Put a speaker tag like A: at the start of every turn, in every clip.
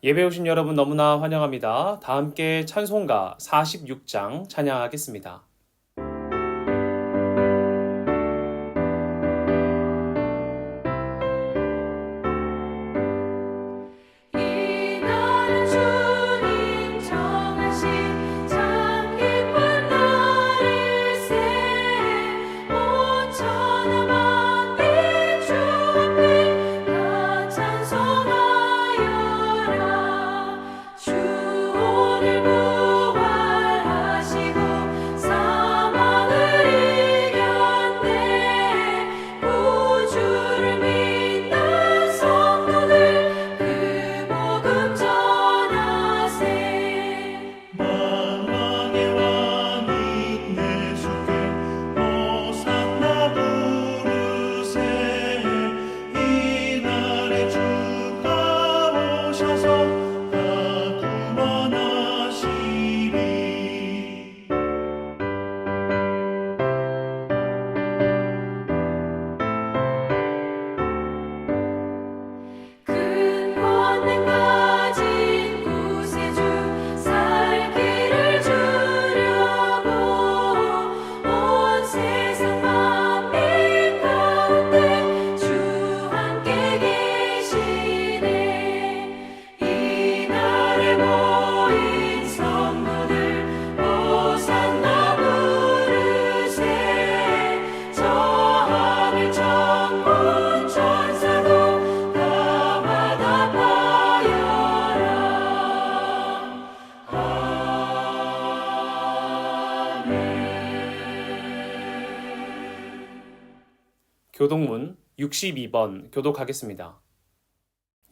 A: 예배 오신 여러분 너무나 환영합니다. 다 함께 찬송가 46장 찬양하겠습니다. 교독문 62번 교독하겠습니다.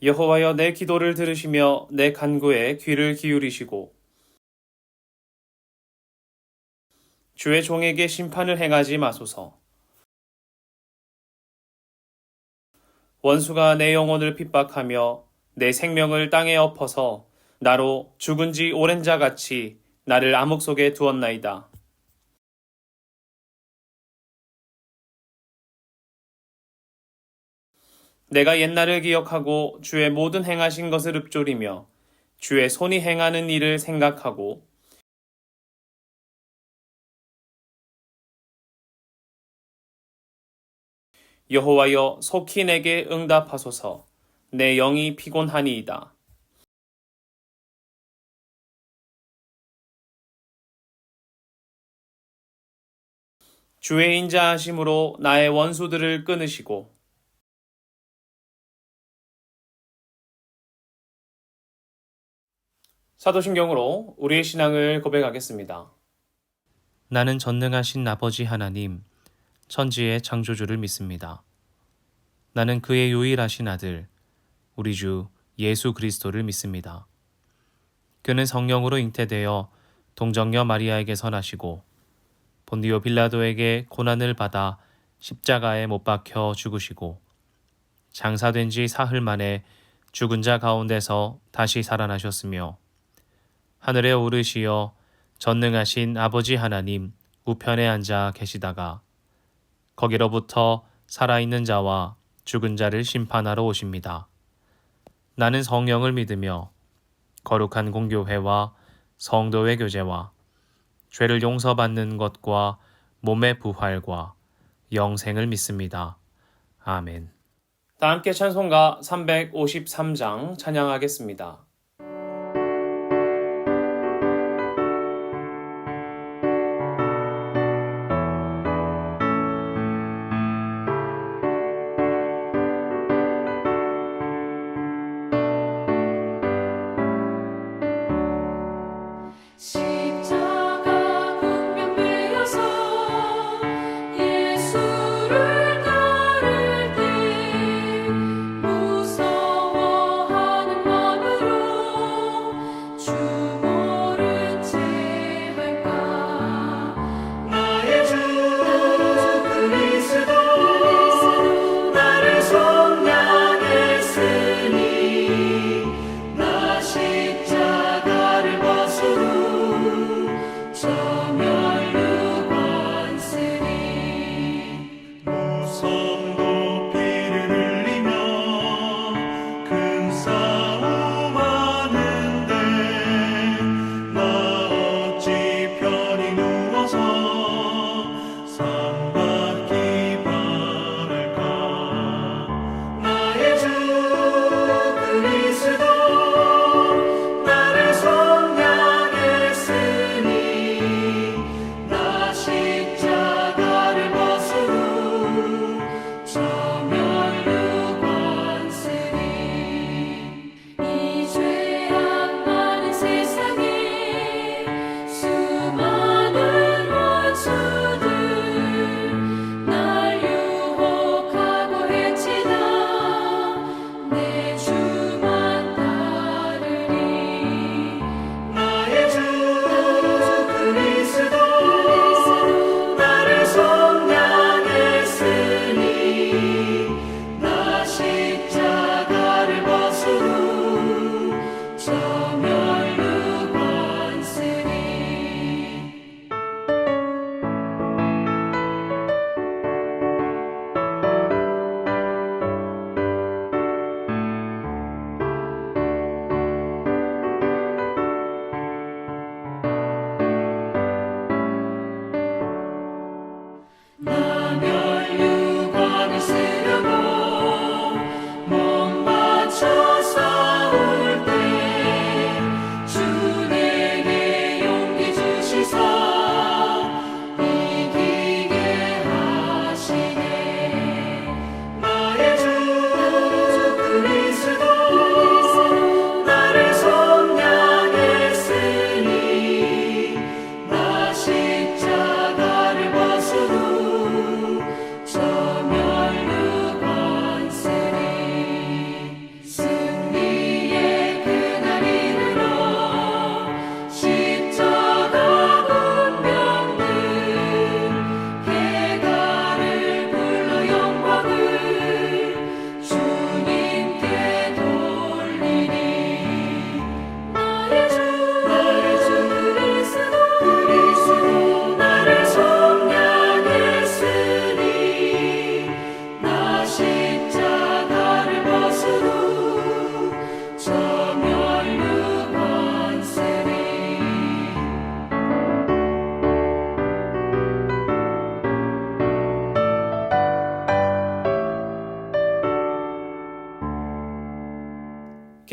A: 여호와여 내 기도를 들으시며 내 간구에 귀를 기울이시고 주의 종에게 심판을 행하지 마소서. 원수가 내 영혼을 핍박하며 내 생명을 땅에 엎어서 나로 죽은 지 오랜 자같이 나를 암흑 속에 두었나이다. 내가 옛날을 기억하고 주의 모든 행하신 것을 읊조리며 주의 손이 행하는 일을 생각하고 여호와여 속히 내게 응답하소서. 내 영이 피곤하니이다. 주의 인자하심으로 나의 원수들을 끊으시고 사도신경으로 우리의 신앙을 고백하겠습니다.
B: 나는 전능하신 아버지 하나님, 천지의 창조주를 믿습니다. 나는 그의 유일하신 아들, 우리 주 예수 그리스도를 믿습니다. 그는 성령으로 잉태되어 동정녀 마리아에게 나시고 본디오 빌라도에게 고난을 받아 십자가에 못 박혀 죽으시고 장사된 지 사흘 만에 죽은 자 가운데서 다시 살아나셨으며 하늘에 오르시어 전능하신 아버지 하나님 우편에 앉아 계시다가 거기로부터 살아있는 자와 죽은 자를 심판하러 오십니다. 나는 성령을 믿으며 거룩한 공교회와 성도의 교제와 죄를 용서받는 것과 몸의 부활과 영생을 믿습니다. 아멘.
A: 다 함께 찬송가 353장 찬양하겠습니다.
C: 무서워하는 마음으로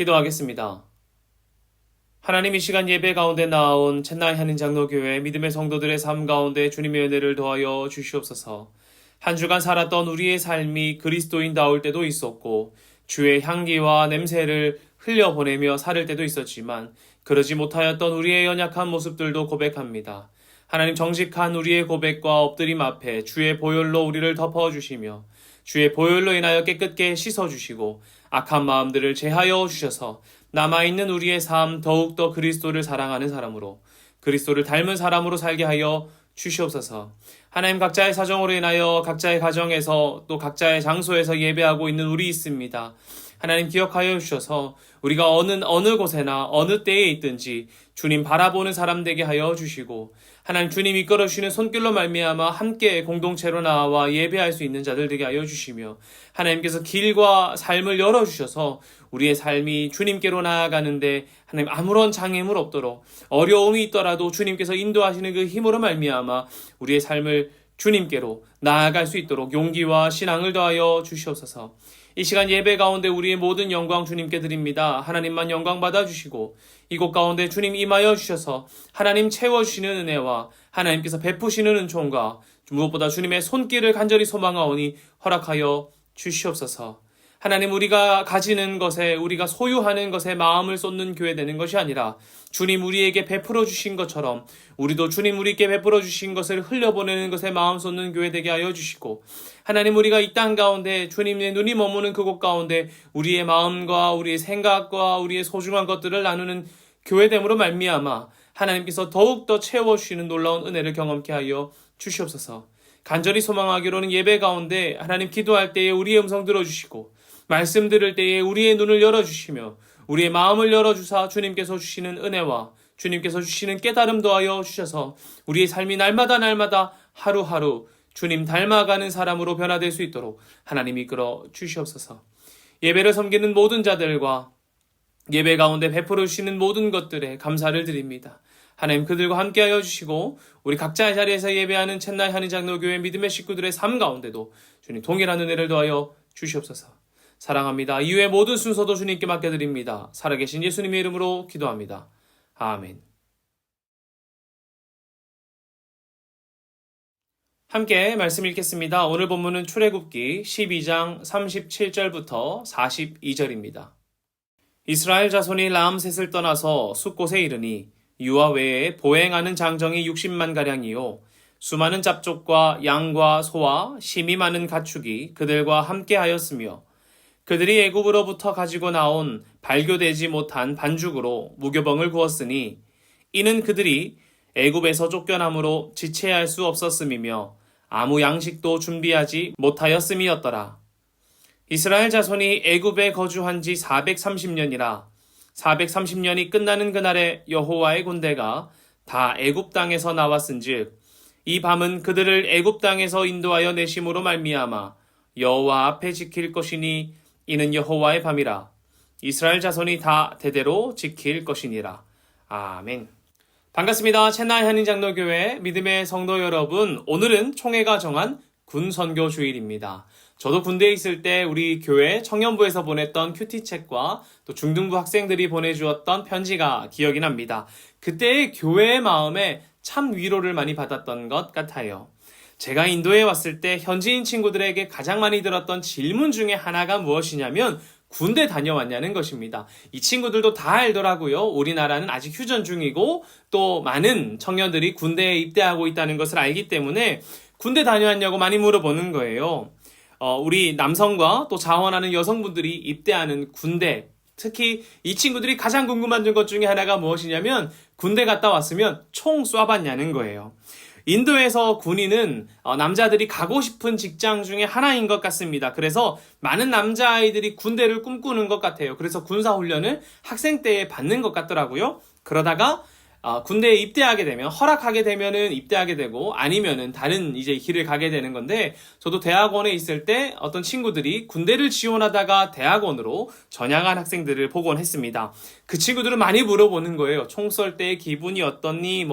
A: 기도하겠습니다. 하나님, 이 시간 예배 가운데 나온 첸나이 한인장로교회 믿음의 성도들의 삶 가운데 주님의 은혜를 더하여 주시옵소서. 한 주간 살았던 우리의 삶이 그리스도인다울 때도 있었고 주의 향기와 냄새를 흘려보내며 살을 때도 있었지만 그러지 못하였던 우리의 연약한 모습들도 고백합니다. 하나님, 정직한 우리의 고백과 엎드림 앞에 주의 보혈로 우리를 덮어주시며 주의 보혈로 인하여 깨끗게 씻어주시고 악한 마음들을 제하여 주셔서 남아있는 우리의 삶 더욱더 그리스도를 사랑하는 사람으로, 그리스도를 닮은 사람으로 살게 하여 주시옵소서. 하나님, 각자의 사정으로 인하여 각자의 가정에서 또 각자의 장소에서 예배하고 있는 우리 있습니다. 하나님, 기억하여 주셔서 우리가 어느 곳에나 어느 때에 있든지 주님 바라보는 사람 되게 하여 주시고, 하나님, 주님 이끌어 주시는 손길로 말미암아 함께 공동체로 나와 예배할 수 있는 자들 되게 하여 주시며, 하나님께서 길과 삶을 열어주셔서 우리의 삶이 주님께로 나아가는데 하나님 아무런 장애물 없도록, 어려움이 있더라도 주님께서 인도하시는 그 힘으로 말미암아 우리의 삶을 주님께로 나아갈 수 있도록 용기와 신앙을 더하여 주시옵소서. 이 시간 예배 가운데 우리의 모든 영광 주님께 드립니다. 하나님만 영광 받아주시고 이곳 가운데 주님 임하여 주셔서 하나님 채워주시는 은혜와 하나님께서 베푸시는 은총과 무엇보다 주님의 손길을 간절히 소망하오니 허락하여 주시옵소서. 하나님, 우리가 가지는 것에, 우리가 소유하는 것에 마음을 쏟는 교회 되는 것이 아니라 주님 우리에게 베풀어 주신 것처럼 우리도 주님 우리에게 베풀어 주신 것을 흘려보내는 것에 마음 쏟는 교회 되게 하여 주시고, 하나님, 우리가 이 땅 가운데 주님의 눈이 머무는 그곳 가운데 우리의 마음과 우리의 생각과 우리의 소중한 것들을 나누는 교회됨으로 말미암아 하나님께서 더욱더 채워주시는 놀라운 은혜를 경험케 하여 주시옵소서. 간절히 소망하기로는 예배 가운데 하나님 기도할 때에 우리의 음성 들어주시고 말씀 들을 때에 우리의 눈을 열어주시며 우리의 마음을 열어주사 주님께서 주시는 은혜와 주님께서 주시는 깨달음 더하여 주셔서 우리의 삶이 날마다 하루하루 주님 닮아가는 사람으로 변화될 수 있도록 하나님 이끌어 주시옵소서. 예배를 섬기는 모든 자들과 예배 가운데 베풀어 주시는 모든 것들에 감사를 드립니다. 하나님, 그들과 함께하여 주시고 우리 각자의 자리에서 예배하는 첸나이 한인장로교회 믿음의 식구들의 삶 가운데도 주님 동일한 은혜를 더하여 주시옵소서. 사랑합니다. 이후의 모든 순서도 주님께 맡겨드립니다. 살아계신 예수님의 이름으로 기도합니다. 아멘. 함께 말씀 읽겠습니다. 오늘 본문은 출애굽기 12장 37절부터 42절입니다. 이스라엘 자손이 라암셋을 떠나서 숫곳에 이르니 유아 외에 보행하는 장정이 60만 가량이요 수많은 잡족과 양과 소와 심이 많은 가축이 그들과 함께하였으며 그들이 애굽으로부터 가지고 나온 발교되지 못한 반죽으로 무교병을 구웠으니 이는 그들이 애굽에서 쫓겨남으로 지체할 수 없었음이며 아무 양식도 준비하지 못하였음이었더라. 이스라엘 자손이 애굽에 거주한 지 430년이라 430년이 끝나는 그날에 여호와의 군대가 다 애굽 땅에서 나왔은즉 이 밤은 그들을 애굽 땅에서 인도하여 내심으로 말미암아 여호와 앞에 지킬 것이니 이는 여호와의 밤이라. 이스라엘 자손이 다 대대로 지킬 것이니라. 아멘. 반갑습니다. 첸나이 한인장로교회 믿음의 성도 여러분, 오늘은 총회가 정한 군선교 주일입니다. 저도 군대에 있을 때 우리 교회 청년부에서 보냈던 큐티책과 또 중등부 학생들이 보내주었던 편지가 기억이 납니다. 그때의 교회의 마음에 참 위로를 많이 받았던 것 같아요. 제가 인도에 왔을 때 현지인 친구들에게 가장 많이 들었던 질문 중에 하나가 무엇이냐면 군대 다녀왔냐는 것입니다. 이 친구들도 다 알더라고요. 우리나라는 아직 휴전 중이고 또 많은 청년들이 군대에 입대하고 있다는 것을 알기 때문에 군대 다녀왔냐고 많이 물어보는 거예요. 우리 남성과 또 자원하는 여성분들이 입대하는 군대, 특히 이 친구들이 가장 궁금한 것 중에 하나가 무엇이냐면 군대 갔다 왔으면 총 쏴봤냐는 거예요. 인도에서 군인은 남자들이 가고 싶은 직장 중에 하나인 것 같습니다. 그래서 많은 남자아이들이 군대를 꿈꾸는 것 같아요. 그래서 군사훈련을 학생 때에 받는 것 같더라고요. 그러다가 군대에 입대하게 되면, 허락하게 되면은 입대하게 되고 아니면은 다른 이제 길을 가게 되는 건데, 저도 대학원에 있을 때 어떤 친구들이 군대를 지원하다가 대학원으로 전향한 학생들을 보곤 했습니다. 그 친구들은 많이 물어보는 거예요. 총 쏠 때 기분이 어떻니?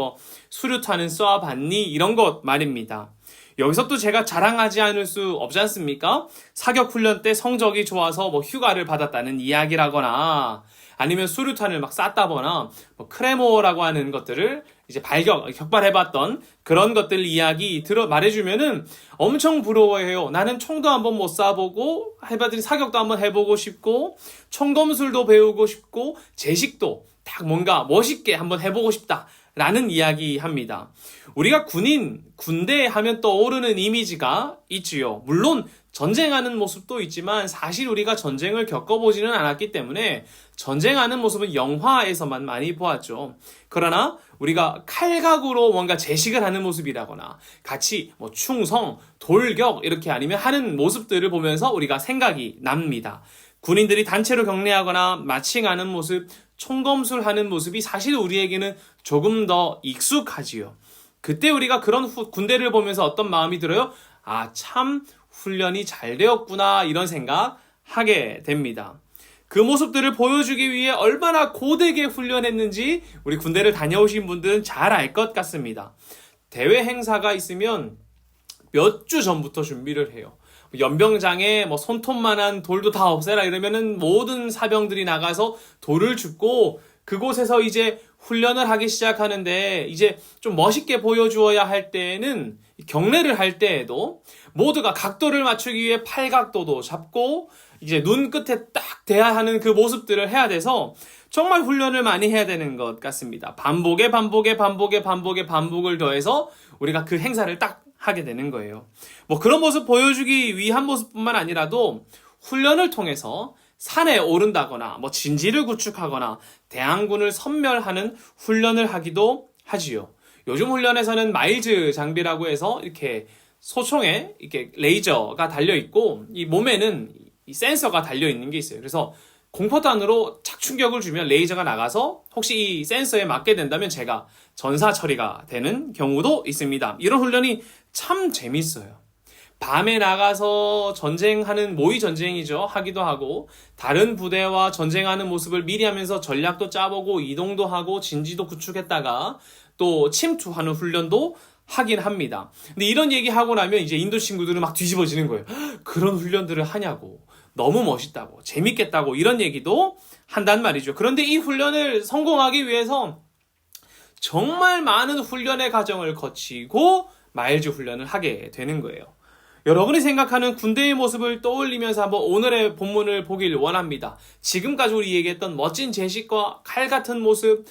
A: 수류탄은 쏴봤니? 이런 것 말입니다. 여기서 또 제가 자랑하지 않을 수 없지 않습니까? 사격훈련 때 성적이 좋아서 휴가를 받았다는 이야기라거나 아니면 수류탄을 막 쐈다거나 뭐 크레모라고 하는 것들을 이제 격발해봤던 그런 것들 이야기 말해주면은 엄청 부러워해요. 나는 총도 한번 못 쏴보고 해봤더니 사격도 한번 해보고 싶고 총검술도 배우고 싶고 제식도 딱 뭔가 멋있게 한번 해보고 싶다라는 이야기 합니다. 우리가 군대 하면 떠오르는 이미지가 있지요. 물론 전쟁하는 모습도 있지만 사실 우리가 전쟁을 겪어보지는 않았기 때문에 전쟁하는 모습은 영화에서만 많이 보았죠. 그러나 우리가 칼각으로 뭔가 제식을 하는 모습이라거나 같이 뭐 충성, 돌격 이렇게 아니면 하는 모습들을 보면서 우리가 생각이 납니다. 군인들이 단체로 격례하거나 마칭하는 모습, 총검술하는 모습이 사실 우리에게는 조금 더 익숙하지요. 그때 우리가 그런 군대를 보면서 어떤 마음이 들어요? 아, 참 훈련이 잘 되었구나 이런 생각 하게 됩니다. 그 모습들을 보여주기 위해 얼마나 고되게 훈련했는지 우리 군대를 다녀오신 분들은 잘 알 것 같습니다. 대회 행사가 있으면 몇 주 전부터 준비를 해요. 연병장에 뭐 손톱만한 돌도 다 없애라 이러면은 모든 사병들이 나가서 돌을 줍고 그곳에서 이제 훈련을 하기 시작하는데 이제 좀 멋있게 보여주어야 할 때는 경례를 할 때에도 모두가 각도를 맞추기 위해 팔각도도 잡고 이제 눈 끝에 딱 대야 하는 그 모습들을 해야 돼서 정말 훈련을 많이 해야 되는 것 같습니다. 반복을 더해서 우리가 그 행사를 딱 하게 되는 거예요. 뭐 그런 모습 보여주기 위한 모습뿐만 아니라도 훈련을 통해서 산에 오른다거나 뭐 진지를 구축하거나 대항군을 섬멸하는 훈련을 하기도 하지요. 요즘 훈련에서는 마일즈 장비라고 해서 이렇게 소총에 이렇게 레이저가 달려 있고 이 몸에는 이 센서가 달려 있는 게 있어요. 그래서 공포탄으로 착 충격을 주면 레이저가 나가서 혹시 이 센서에 맞게 된다면 제가 전사 처리가 되는 경우도 있습니다. 이런 훈련이 참 재밌어요. 밤에 나가서 전쟁하는 모의 전쟁이죠. 하기도 하고 다른 부대와 전쟁하는 모습을 미리 하면서 전략도 짜보고 이동도 하고 진지도 구축했다가 또 침투하는 훈련도 하긴 합니다. 근데 이런 얘기하고 나면 이제 인도 친구들은 막 뒤집어지는 거예요. 그런 훈련들을 하냐고. 너무 멋있다고. 재밌겠다고. 이런 얘기도 한단 말이죠. 그런데 이 훈련을 성공하기 위해서 정말 많은 훈련의 과정을 거치고 마일즈 훈련을 하게 되는 거예요. 여러분이 생각하는 군대의 모습을 떠올리면서 한번 오늘의 본문을 보길 원합니다. 지금까지 우리 얘기했던 멋진 제식과 칼 같은 모습,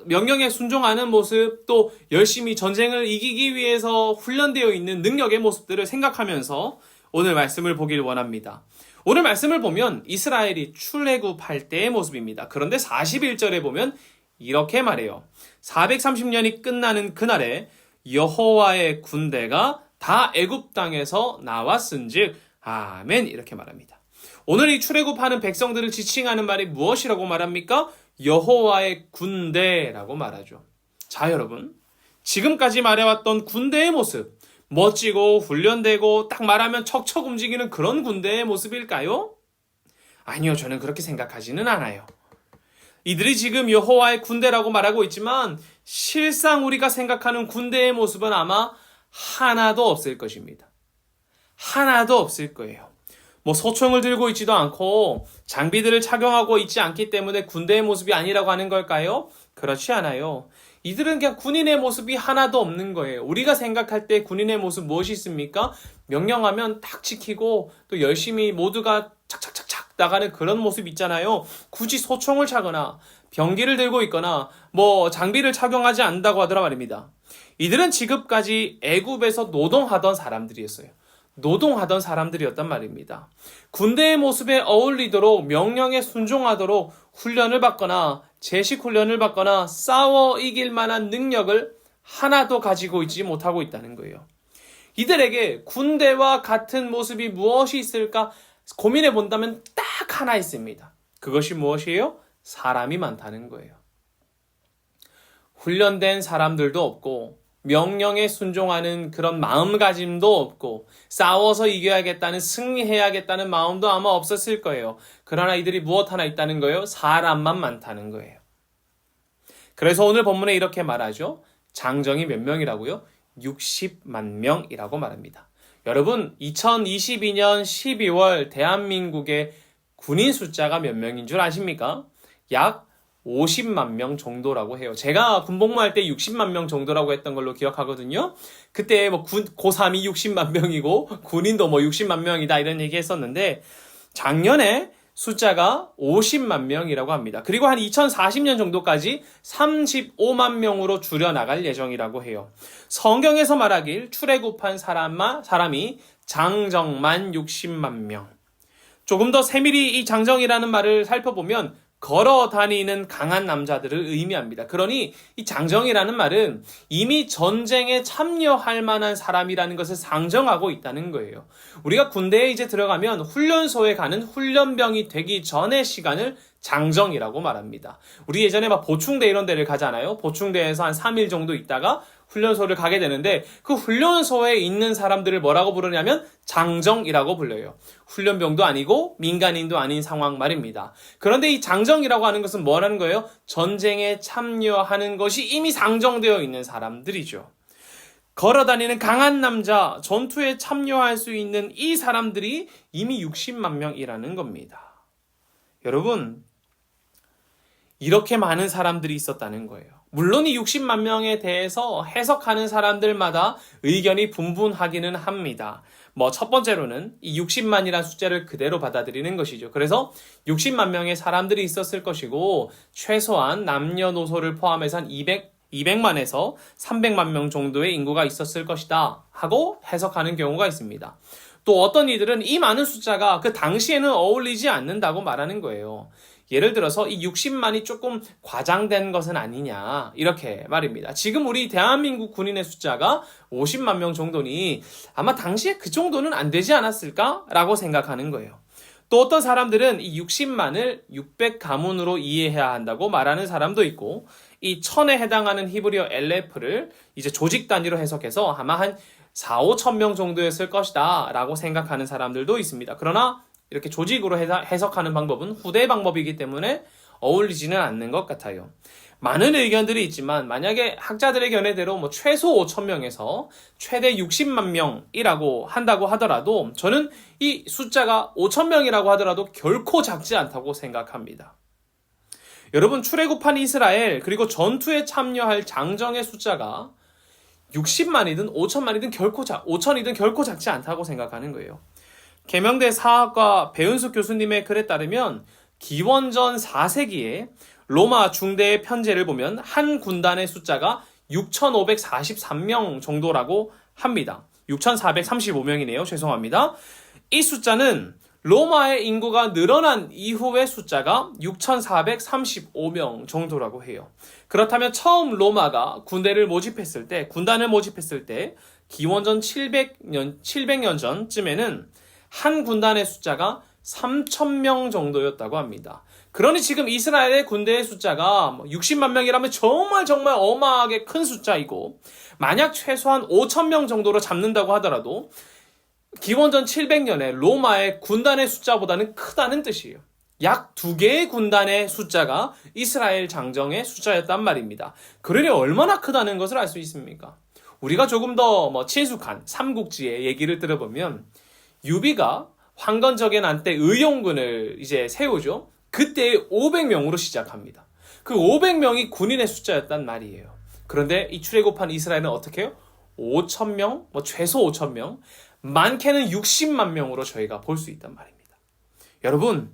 A: 명령에 순종하는 모습, 또 열심히 전쟁을 이기기 위해서 훈련되어 있는 능력의 모습들을 생각하면서 오늘 말씀을 보길 원합니다. 오늘 말씀을 보면 이스라엘이 출애굽할 때의 모습입니다. 그런데 41절에 보면 이렇게 말해요. 430년이 끝나는 그날에 여호와의 군대가 다 애굽 땅에서 나왔은즉 아멘 이렇게 말합니다. 오늘 이 출애굽하는 백성들을 지칭하는 말이 무엇이라고 말합니까? 여호와의 군대라고 말하죠. 자 여러분, 지금까지 말해왔던 군대의 모습, 멋지고 훈련되고 딱 말하면 척척 움직이는 그런 군대의 모습일까요? 아니요, 저는 그렇게 생각하지는 않아요. 이들이 지금 여호와의 군대라고 말하고 있지만 실상 우리가 생각하는 군대의 모습은 아마 하나도 없을 것입니다. 하나도 없을 거예요. 뭐 소총을 들고 있지도 않고 장비들을 착용하고 있지 않기 때문에 군대의 모습이 아니라고 하는 걸까요? 그렇지 않아요. 이들은 그냥 군인의 모습이 하나도 없는 거예요. 우리가 생각할 때 군인의 모습 무엇이 있습니까? 명령하면 딱 지키고 또 열심히 모두가 착착착착 나가는 그런 모습 있잖아요. 굳이 소총을 차거나 병기를 들고 있거나 뭐 장비를 착용하지 않는다고 하더라 말입니다. 이들은 지금까지 애굽에서 노동하던 사람들이었어요. 노동하던 사람들이었단 말입니다. 군대의 모습에 어울리도록 명령에 순종하도록 훈련을 받거나 제식 훈련을 받거나 싸워 이길 만한 능력을 하나도 가지고 있지 못하고 있다는 거예요. 이들에게 군대와 같은 모습이 무엇이 있을까 고민해 본다면 딱 하나 있습니다. 그것이 무엇이에요? 사람이 많다는 거예요. 훈련된 사람들도 없고 명령에 순종하는 그런 마음가짐도 없고 싸워서 이겨야겠다는 승리해야겠다는 마음도 아마 없었을 거예요. 그러나 이들이 무엇 하나 있다는 거예요? 사람만 많다는 거예요. 그래서 오늘 본문에 이렇게 말하죠. 장정이 몇 명이라고요? 60만 명이라고 말합니다. 여러분 2022년 12월 대한민국의 군인 숫자가 몇 명인 줄 아십니까? 약 50만 명 정도라고 해요. 제가 군복무할 때 60만 명 정도라고 했던 걸로 기억하거든요. 그때 뭐 고3이 60만 명이고 군인도 뭐 60만 명이다 이런 얘기 했었는데 작년에 숫자가 50만 명이라고 합니다. 그리고 한 2040년 정도까지 35만 명으로 줄여나갈 예정이라고 해요. 성경에서 말하길 출애굽한 사람이 장정만 60만 명. 조금 더 세밀히 이 장정이라는 말을 살펴보면 걸어 다니는 강한 남자들을 의미합니다. 그러니 이 장정이라는 말은 이미 전쟁에 참여할 만한 사람이라는 것을 상정하고 있다는 거예요. 우리가 군대에 이제 들어가면 훈련소에 가는 훈련병이 되기 전의 시간을 장정이라고 말합니다. 우리 예전에 막 보충대 이런 데를 가잖아요. 보충대에서 한 3일 정도 있다가 훈련소를 가게 되는데 그 훈련소에 있는 사람들을 뭐라고 부르냐면 장정이라고 불려요. 훈련병도 아니고 민간인도 아닌 상황 말입니다. 그런데 이 장정이라고 하는 것은 뭐라는 거예요? 전쟁에 참여하는 것이 이미 상정되어 있는 사람들이죠. 걸어다니는 강한 남자, 전투에 참여할 수 있는 이 사람들이 이미 60만 명이라는 겁니다. 여러분, 이렇게 많은 사람들이 있었다는 거예요. 물론 이 60만 명에 대해서 해석하는 사람들마다 의견이 분분하기는 합니다. 첫 번째로는 이 60만이라는 숫자를 그대로 받아들이는 것이죠. 그래서 60만 명의 사람들이 있었을 것이고 최소한 남녀노소를 포함해서 한 200만에서 300만 명 정도의 인구가 있었을 것이다 하고 해석하는 경우가 있습니다. 또 어떤 이들은 이 많은 숫자가 그 당시에는 어울리지 않는다고 말하는 거예요. 예를 들어서 이 60만이 조금 과장된 것은 아니냐 이렇게 말입니다. 지금 우리 대한민국 군인의 숫자가 50만 명 정도니 아마 당시에 그 정도는 안 되지 않았을까라고 생각하는 거예요. 또 어떤 사람들은 이 60만을 600가문으로 이해해야 한다고 말하는 사람도 있고 이 1000에 해당하는 히브리어 엘레프를 이제 조직 단위로 해석해서 아마 한 4, 5천 명 정도였을 것이다 라고 생각하는 사람들도 있습니다. 그러나 이렇게 조직으로 해석하는 방법은 후대 방법이기 때문에 어울리지는 않는 것 같아요. 많은 의견들이 있지만 만약에 학자들의 견해대로 최소 5천 명에서 최대 60만 명이라고 한다고 하더라도 저는 이 숫자가 5천 명이라고 하더라도 결코 작지 않다고 생각합니다. 여러분, 출애굽한 이스라엘 그리고 전투에 참여할 장정의 숫자가 60만이든 5천만이든 5천이든 결코 작지 않다고 생각하는 거예요. 계명대 사학과 배은숙 교수님의 글에 따르면 기원전 4세기에 로마 중대의 편제를 보면 한 군단의 숫자가 6,543명 정도라고 합니다. 6,435명이네요. 죄송합니다. 이 숫자는 로마의 인구가 늘어난 이후의 숫자가 6,435명 정도라고 해요. 그렇다면 처음 로마가 군단을 모집했을 때 기원전 700년 전쯤에는 한 군단의 숫자가 3,000명 정도였다고 합니다. 그러니 지금 이스라엘의 군대의 숫자가 60만 명이라면 정말 어마하게 큰 숫자이고 만약 최소한 5,000명 정도로 잡는다고 하더라도 기원전 700년에 로마의 군단의 숫자보다는 크다는 뜻이에요. 약 2개의 군단의 숫자가 이스라엘 장정의 숫자였단 말입니다. 그러니 얼마나 크다는 것을 알 수 있습니까? 우리가 조금 더 친숙한 삼국지의 얘기를 들어보면 유비가 황건적의 난 때 의용군을 이제 세우죠. 그때 500명으로 시작합니다. 그 500명이 군인의 숫자였단 말이에요. 그런데 이 출애굽한 이스라엘은 어떻게 해요? 5,000명, 최소 5,000명, 많게는 60만 명으로 저희가 볼 수 있단 말입니다. 여러분,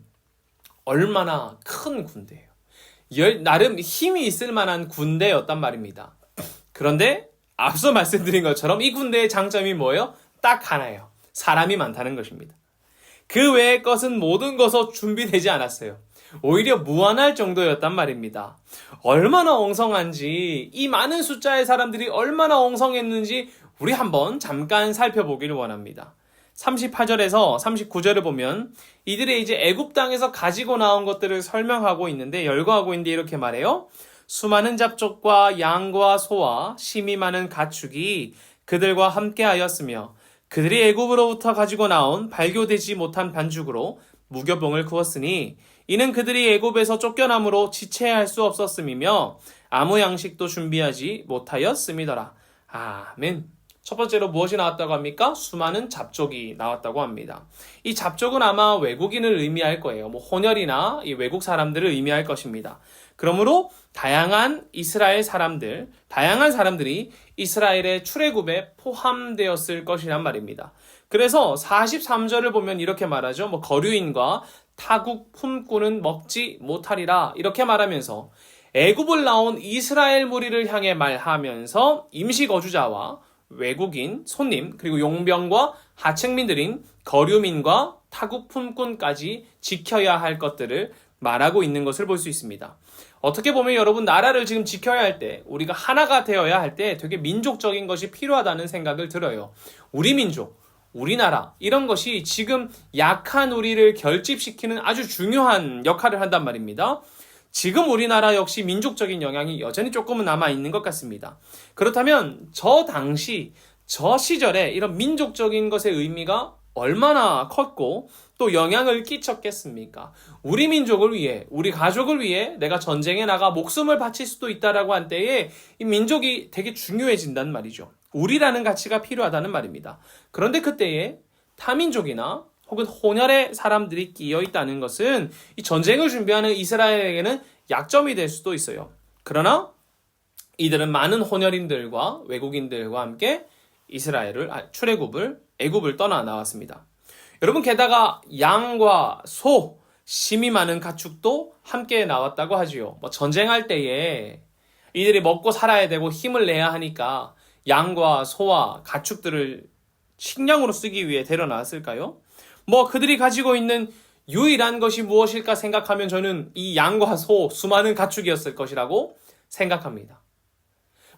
A: 얼마나 큰 군대예요. 나름 힘이 있을 만한 군대였단 말입니다. 그런데 앞서 말씀드린 것처럼 이 군대의 장점이 뭐예요? 딱 하나예요. 사람이 많다는 것입니다. 그 외의 것은 모든 것으로 준비되지 않았어요. 오히려 무한할 정도였단 말입니다. 얼마나 엉성한지, 이 많은 숫자의 사람들이 얼마나 엉성했는지 우리 한번 잠깐 살펴보기를 원합니다. 38절에서 39절을 보면 이들이 이제 애굽 땅에서 가지고 나온 것들을 설명하고 있는데 열거하고 있는데 이렇게 말해요. 수많은 잡족과 양과 소와 심이 많은 가축이 그들과 함께하였으며 그들이 애굽으로부터 가지고 나온 발교되지 못한 반죽으로 무교봉을 구웠으니 이는 그들이 애굽에서 쫓겨남으로 지체할 수 없었음이며 아무 양식도 준비하지 못하였음이더라. 아멘. 첫 번째로 무엇이 나왔다고 합니까? 수많은 잡족이 나왔다고 합니다. 이 잡족은 아마 외국인을 의미할 거예요. 뭐 혼혈이나 이 외국 사람들을 의미할 것입니다. 그러므로 다양한 사람들이 이스라엘의 출애굽에 포함되었을 것이란 말입니다. 그래서 43절을 보면 이렇게 말하죠. 뭐 거류인과 타국 품꾼은 먹지 못하리라 이렇게 말하면서 애굽을 나온 이스라엘 무리를 향해 말하면서 임시 거주자와 외국인, 손님, 그리고 용병과 하층민들인 거류민과 타국 품꾼까지 지켜야 할 것들을 말하고 있는 것을 볼 수 있습니다. 어떻게 보면 여러분 나라를 지금 지켜야 할 때, 우리가 하나가 되어야 할 때 되게 민족적인 것이 필요하다는 생각을 들어요. 우리 민족, 우리나라 이런 것이 지금 약한 우리를 결집시키는 아주 중요한 역할을 한단 말입니다. 지금 우리나라 역시 민족적인 영향이 여전히 조금은 남아있는 것 같습니다. 그렇다면 저 당시, 저 시절에 이런 민족적인 것의 의미가 얼마나 컸고 또 영향을 끼쳤겠습니까? 우리 민족을 위해, 우리 가족을 위해 내가 전쟁에 나가 목숨을 바칠 수도 있다라고 한 때에 이 민족이 되게 중요해진단 말이죠. 우리라는 가치가 필요하다는 말입니다. 그런데 그때에 타민족이나 혹은 혼혈의 사람들이 끼어 있다는 것은 이 전쟁을 준비하는 이스라엘에게는 약점이 될 수도 있어요. 그러나 이들은 많은 혼혈인들과 외국인들과 함께 애굽을 떠나 나왔습니다. 여러분 게다가 양과 소, 심이 많은 가축도 함께 나왔다고 하지요. 뭐 전쟁할 때에 이들이 먹고 살아야 되고 힘을 내야 하니까 양과 소와 가축들을 식량으로 쓰기 위해 데려 나왔을까요? 뭐 그들이 가지고 있는 유일한 것이 무엇일까 생각하면 저는 이 양과 소, 수많은 가축이었을 것이라고 생각합니다.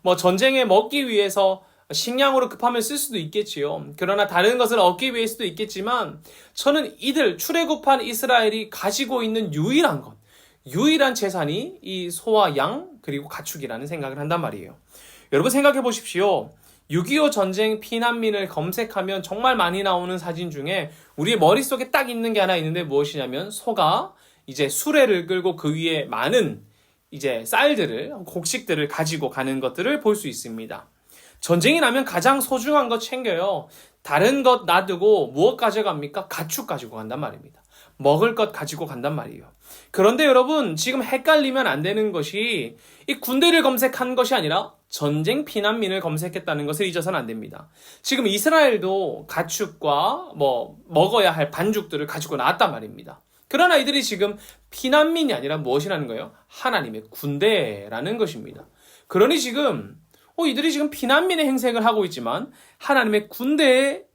A: 뭐 전쟁에 먹기 위해서 식량으로 급하면 쓸 수도 있겠지요. 그러나 다른 것을 얻기 위해 수도 있겠지만 저는 이들 출애굽한 이스라엘이 가지고 있는 유일한 재산이 이 소와 양 그리고 가축이라는 생각을 한단 말이에요. 여러분 생각해 보십시오. 6.25 전쟁 피난민을 검색하면 정말 많이 나오는 사진 중에 우리의 머릿속에 딱 있는 게 하나 있는데 무엇이냐면 소가 이제 수레를 끌고 그 위에 많은 이제 곡식들을 가지고 가는 것들을 볼 수 있습니다. 전쟁이 나면 가장 소중한 것 챙겨요. 다른 것 놔두고 무엇 가져갑니까? 가축 가지고 간단 말입니다. 먹을 것 가지고 간단 말이에요. 그런데 여러분 지금 헷갈리면 안 되는 것이 이 군대를 검색한 것이 아니라 전쟁 피난민을 검색했다는 것을 잊어서는 안 됩니다. 지금 이스라엘도 가축과 먹어야 할 반죽들을 가지고 나왔단 말입니다. 그러나 이들이 지금 피난민이 아니라 무엇이라는 거예요? 하나님의 군대라는 것입니다. 그러니 지금 이들이 지금 피난민의 행색을 하고 있지만 하나님의 군대라는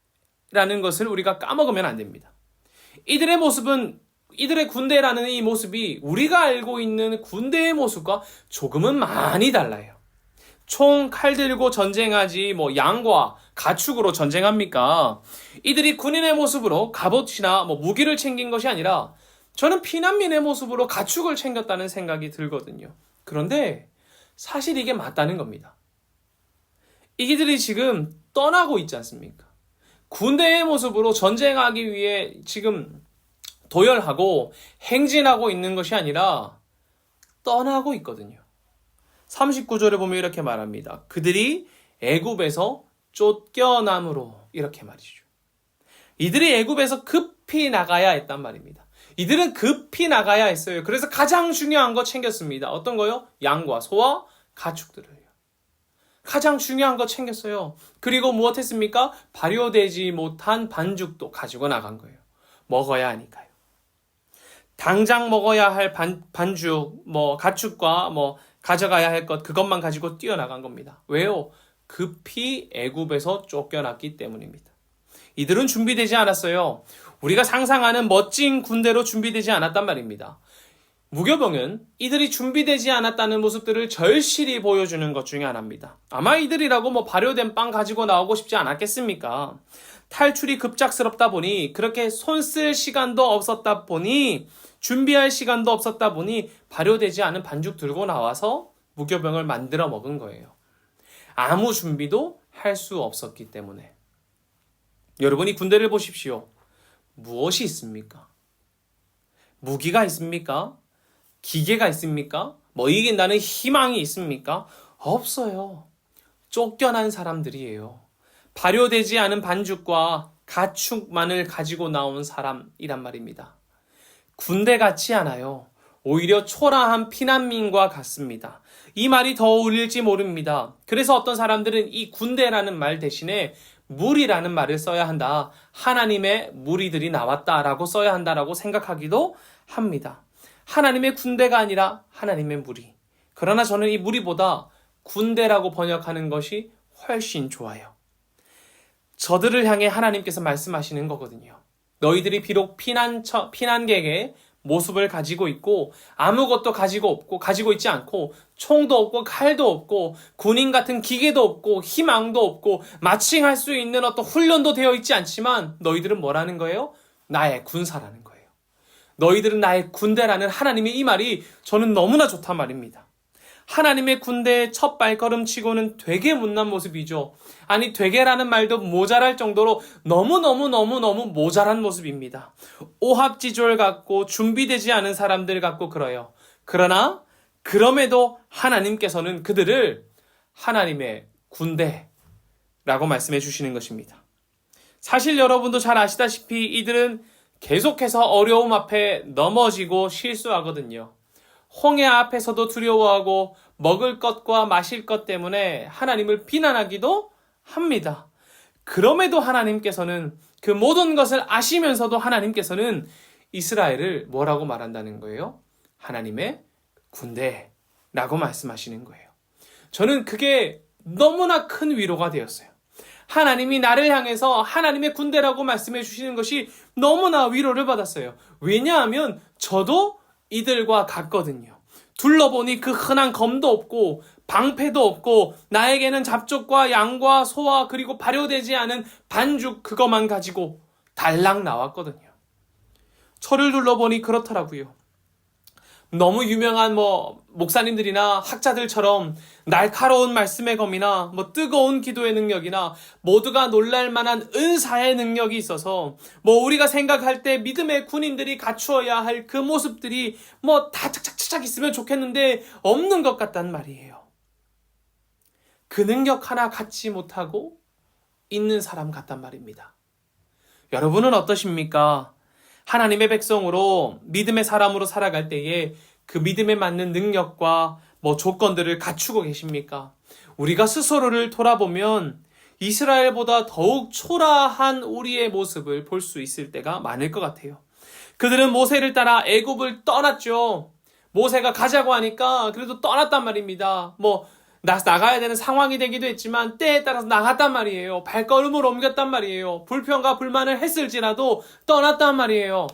A: 것을 우리가 까먹으면 안 됩니다. 이들의 군대라는 이 모습이 우리가 알고 있는 군대의 모습과 조금은 많이 달라요. 총, 칼 들고 전쟁하지 양과 가축으로 전쟁합니까? 이들이 군인의 모습으로 갑옷이나 무기를 챙긴 것이 아니라 저는 피난민의 모습으로 가축을 챙겼다는 생각이 들거든요. 그런데 사실 이게 맞다는 겁니다. 이들이 지금 떠나고 있지 않습니까? 군대의 모습으로 전쟁하기 위해 지금 도열하고 행진하고 있는 것이 아니라 떠나고 있거든요. 39절에 보면 이렇게 말합니다. 그들이 애굽에서 쫓겨남으로 이렇게 말이죠. 이들이 애굽에서 급히 나가야 했단 말입니다. 이들은 급히 나가야 했어요. 그래서 가장 중요한 거 챙겼습니다. 어떤 거요? 양과 소와 가축들을요. 가장 중요한 거 챙겼어요. 그리고 무엇했습니까? 발효되지 못한 반죽도 가지고 나간 거예요. 먹어야 하니까요. 당장 먹어야 할 반죽, 가축과 가져가야 할 것, 그것만 가지고 뛰어나간 겁니다. 왜요? 급히 애굽에서 쫓겨났기 때문입니다. 이들은 준비되지 않았어요. 우리가 상상하는 멋진 군대로 준비되지 않았단 말입니다. 무교병은 이들이 준비되지 않았다는 모습들을 절실히 보여주는 것 중에 하나입니다. 아마 이들이라고 발효된 빵 가지고 나오고 싶지 않았겠습니까? 탈출이 급작스럽다 보니, 그렇게 손 쓸 시간도 없었다 보니, 준비할 시간도 없었다 보니 발효되지 않은 반죽 들고 나와서 무교병을 만들어 먹은 거예요. 아무 준비도 할 수 없었기 때문에. 여러분이 군대를 보십시오. 무엇이 있습니까? 무기가 있습니까? 기계가 있습니까? 이긴다는 희망이 있습니까? 없어요. 쫓겨난 사람들이에요. 발효되지 않은 반죽과 가축만을 가지고 나온 사람이란 말입니다. 군대 같지 않아요. 오히려 초라한 피난민과 같습니다. 이 말이 더 어울릴지 모릅니다. 그래서 어떤 사람들은 이 군대라는 말 대신에 무리라는 말을 써야 한다. 하나님의 무리들이 나왔다라고 써야 한다라고 생각하기도 합니다. 하나님의 군대가 아니라 하나님의 무리. 그러나 저는 이 무리보다 군대라고 번역하는 것이 훨씬 좋아요. 저들을 향해 하나님께서 말씀하시는 거거든요. 너희들이 비록 피난객의 모습을 가지고 있고 아무것도 가지고 있지 않고 총도 없고 칼도 없고 군인 같은 기계도 없고 희망도 없고 마칭할 수 있는 어떤 훈련도 되어 있지 않지만 너희들은 뭐라는 거예요? 나의 군사라는 거예요. 너희들은 나의 군대라는 하나님의 이 말이 저는 너무나 좋단 말입니다. 하나님의 군대의 첫 발걸음치고는 되게 못난 모습이죠. 아니 되게라는 말도 모자랄 정도로 너무너무 모자란 모습입니다. 오합지졸 같고 준비되지 않은 사람들 같고 그래요. 그러나 그럼에도 하나님께서는 그들을 하나님의 군대라고 말씀해 주시는 것입니다. 사실 여러분도 잘 아시다시피 이들은 계속해서 어려움 앞에 넘어지고 실수하거든요. 홍해 앞에서도 두려워하고 먹을 것과 마실 것 때문에 하나님을 비난하기도 합니다. 그럼에도 하나님께서는 그 모든 것을 아시면서도 하나님께서는 이스라엘을 뭐라고 말한다는 거예요? 하나님의 군대라고 말씀하시는 거예요. 저는 그게 너무나 큰 위로가 되었어요. 하나님이 나를 향해서 하나님의 군대라고 말씀해 주시는 것이 너무나 위로를 받았어요. 왜냐하면 저도 이들과 같거든요. 둘러보니 그 흔한 검도 없고 방패도 없고 나에게는 잡족과 양과 소와 그리고 발효되지 않은 반죽 그것만 가지고 달랑 나왔거든요. 저를 둘러보니 그렇더라고요. 너무 유명한 목사님들이나 학자들처럼 날카로운 말씀의 검이나 뜨거운 기도의 능력이나 모두가 놀랄 만한 은사의 능력이 있어서 우리가 생각할 때 믿음의 군인들이 갖추어야 할 그 모습들이 다 착착착착 있으면 좋겠는데 없는 것 같단 말이에요. 그 능력 하나 갖지 못하고 있는 사람 같단 말입니다. 여러분은 어떠십니까? 하나님의 백성으로 믿음의 사람으로 살아갈 때에 그 믿음에 맞는 능력과 조건들을 갖추고 계십니까? 우리가 스스로를 돌아보면 이스라엘보다 더욱 초라한 우리의 모습을 볼 수 있을 때가 많을 것 같아요. 그들은 모세를 따라 애굽을 떠났죠. 모세가 가자고 하니까 그래도 떠났단 말입니다. 나가야 되는 상황이 되기도 했지만 때에 따라서 나갔단 말이에요. 발걸음을 옮겼단 말이에요. 불평과 불만을 했을지라도 떠났단 말이에요.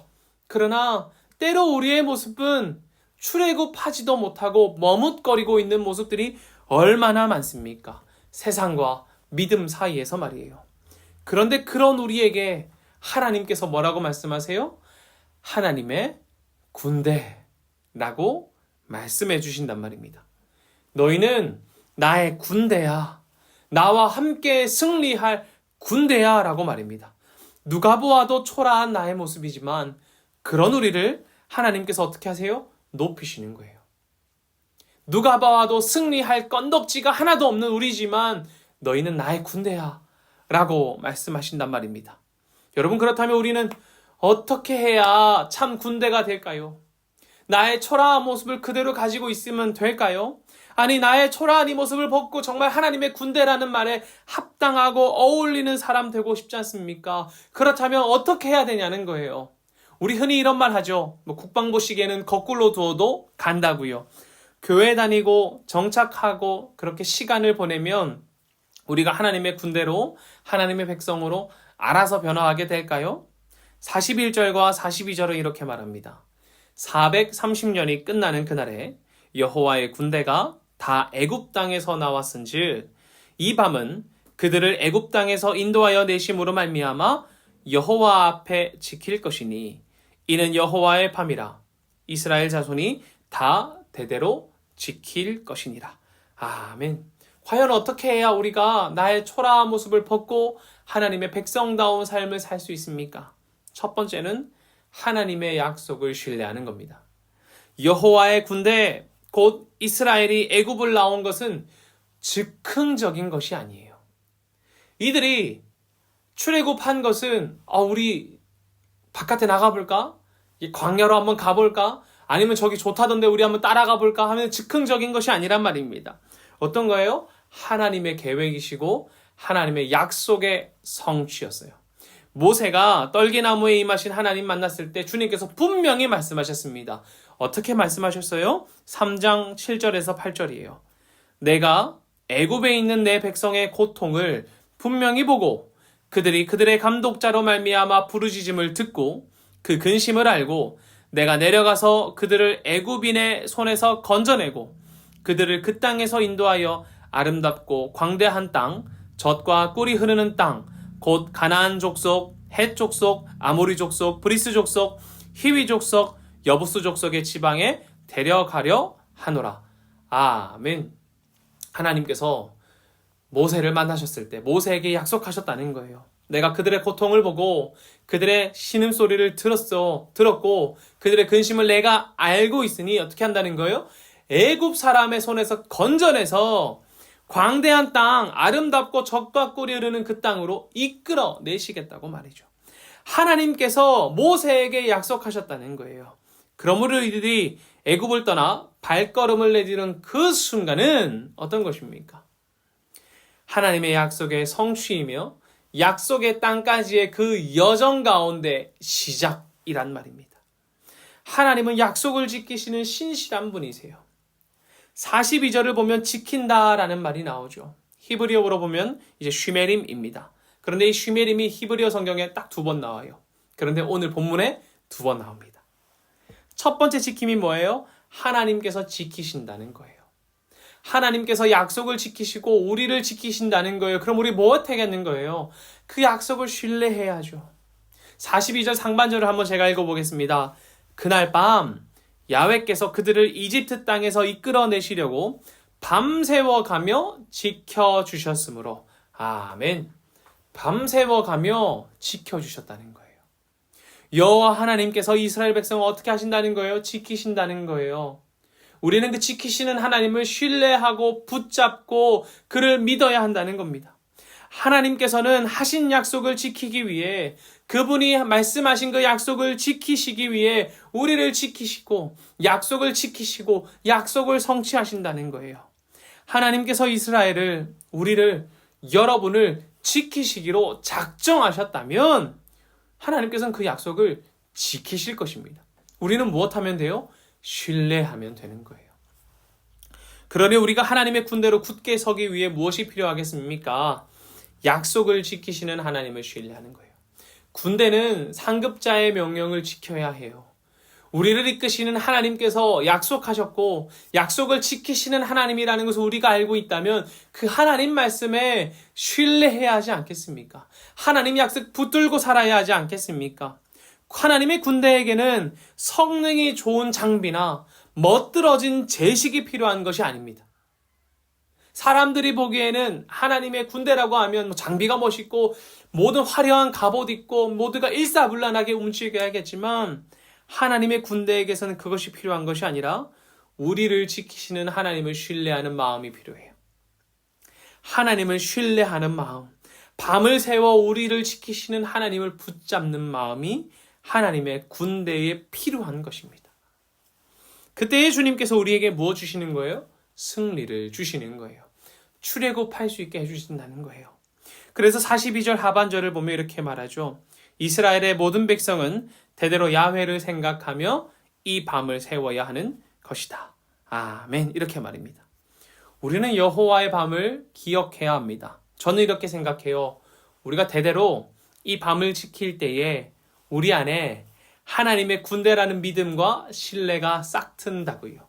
A: 그러나 때로 우리의 모습은 출애굽하지도 못하고 머뭇거리고 있는 모습들이 얼마나 많습니까? 세상과 믿음 사이에서 말이에요. 그런데 그런 우리에게 하나님께서 뭐라고 말씀하세요? 하나님의 군대라고 말씀해 주신단 말입니다. 너희는 나의 군대야. 나와 함께 승리할 군대야 라고 말입니다. 누가 보아도 초라한 나의 모습이지만 그런 우리를 하나님께서 어떻게 하세요? 높이시는 거예요. 누가 봐도 승리할 건덕지가 하나도 없는 우리지만 너희는 나의 군대야 라고 말씀하신단 말입니다. 여러분 그렇다면 우리는 어떻게 해야 참 군대가 될까요? 나의 초라한 모습을 그대로 가지고 있으면 될까요? 아니 나의 초라한 이 모습을 벗고 정말 하나님의 군대라는 말에 합당하고 어울리는 사람 되고 싶지 않습니까? 그렇다면 어떻게 해야 되냐는 거예요. 우리 흔히 이런 말 하죠. 국방부 시계는 거꾸로 두어도 간다고요. 교회 다니고 정착하고 그렇게 시간을 보내면 우리가 하나님의 군대로 하나님의 백성으로 알아서 변화하게 될까요? 41절과 42절은 이렇게 말합니다. 430년이 끝나는 그날에 여호와의 군대가 다 애굽 땅에서 나왔은즉 이 밤은 그들을 애굽 땅에서 인도하여 내심으로 말미암아 여호와 앞에 지킬 것이니 이는 여호와의 밤이라 이스라엘 자손이 다 대대로 지킬 것이니라. 아멘. 과연 어떻게 해야 우리가 나의 초라한 모습을 벗고 하나님의 백성다운 삶을 살 수 있습니까? 첫 번째는 하나님의 약속을 신뢰하는 겁니다. 여호와의 군대 곧 이스라엘이 애굽을 나온 것은 즉흥적인 것이 아니에요. 이들이 출애굽한 것은 우리 바깥에 나가볼까? 이 광야로 한번 가볼까? 아니면 저기 좋다던데 우리 한번 따라가 볼까 하면 즉흥적인 것이 아니란 말입니다. 어떤 거예요? 하나님의 계획이시고 하나님의 약속의 성취였어요. 모세가 떨기나무에 임하신 하나님 만났을 때 주님께서 분명히 말씀하셨습니다. 어떻게 말씀하셨어요? 3장 7절에서 8절이에요. 내가 애굽에 있는 내 백성의 고통을 분명히 보고 그들이 그들의 감독자로 말미암아 부르짖음을 듣고 그 근심을 알고 내가 내려가서 그들을 애굽인의 손에서 건져내고 그들을 그 땅에서 인도하여 아름답고 광대한 땅, 젖과 꿀이 흐르는 땅, 곧 가나안 족속, 헷 족속, 아모리 족속, 브리스 족속, 히위 족속, 여부스 족속의 지방에 데려가려 하노라. 아멘. 하나님께서 모세를 만나셨을 때 모세에게 약속하셨다는 거예요. 내가 그들의 고통을 보고 그들의 신음소리를 들었고 그들의 근심을 내가 알고 있으니 어떻게 한다는 거예요? 애굽 사람의 손에서 건져내서 광대한 땅, 아름답고 젖과 꿀이 흐르는 그 땅으로 이끌어 내시겠다고 말이죠. 하나님께서 모세에게 약속하셨다는 거예요. 그러므로 이들이 애굽을 떠나 발걸음을 내디는 그 순간은 어떤 것입니까? 하나님의 약속의 성취이며 약속의 땅까지의 그 여정 가운데 시작이란 말입니다. 하나님은 약속을 지키시는 신실한 분이세요. 42절을 보면 지킨다라는 말이 나오죠. 히브리어로 보면 이제 쉬메림입니다. 그런데 이 쉬메림이 히브리어 성경에 딱 2번 나와요. 그런데 오늘 본문에 2번 나옵니다. 첫 번째 지킴이 뭐예요? 하나님께서 지키신다는 거예요. 하나님께서 약속을 지키시고 우리를 지키신다는 거예요. 그럼 우리 뭐 하겠는 거예요? 그 약속을 신뢰해야죠. 42절 상반절을 한번 제가 읽어보겠습니다. 그날 밤 야훼께서 그들을 이집트 땅에서 이끌어내시려고 밤새워 가며 지켜주셨으므로 아멘. 밤새워 가며 지켜주셨다는 거예요. 여호와 하나님께서 이스라엘 백성을 어떻게 하신다는 거예요? 지키신다는 거예요. 우리는 그 지키시는 하나님을 신뢰하고 붙잡고 그를 믿어야 한다는 겁니다. 하나님께서는 하신 약속을 지키기 위해 그분이 말씀하신 그 약속을 지키시기 위해 우리를 지키시고 약속을 지키시고 약속을 성취하신다는 거예요. 하나님께서 이스라엘을, 우리를, 여러분을 지키시기로 작정하셨다면 하나님께서는 그 약속을 지키실 것입니다. 우리는 무엇하면 돼요? 신뢰하면 되는 거예요. 그러니 우리가 하나님의 군대로 굳게 서기 위해 무엇이 필요하겠습니까? 약속을 지키시는 하나님을 신뢰하는 거예요. 군대는 상급자의 명령을 지켜야 해요. 우리를 이끄시는 하나님께서 약속하셨고 약속을 지키시는 하나님이라는 것을 우리가 알고 있다면 그 하나님 말씀에 신뢰해야 하지 않겠습니까? 하나님 약속 붙들고 살아야 하지 않겠습니까? 하나님의 군대에게는 성능이 좋은 장비나 멋들어진 제식이 필요한 것이 아닙니다. 사람들이 보기에는 하나님의 군대라고 하면 장비가 멋있고 모든 화려한 갑옷 입고 모두가 일사불란하게 움직여야겠지만 하나님의 군대에게서는 그것이 필요한 것이 아니라 우리를 지키시는 하나님을 신뢰하는 마음이 필요해요. 하나님을 신뢰하는 마음, 밤을 새워 우리를 지키시는 하나님을 붙잡는 마음이 하나님의 군대에 필요한 것입니다. 그때에 주님께서 우리에게 무엇 주시는 거예요? 승리를 주시는 거예요. 출애굽할 수 있게 해주신다는 거예요. 그래서 42절 하반절을 보면 이렇게 말하죠. 이스라엘의 모든 백성은 대대로 야훼를 생각하며 이 밤을 세워야 하는 것이다. 아멘. 이렇게 말입니다. 우리는 여호와의 밤을 기억해야 합니다. 저는 이렇게 생각해요. 우리가 대대로 이 밤을 지킬 때에 우리 안에 하나님의 군대라는 믿음과 신뢰가 싹 튼다고요.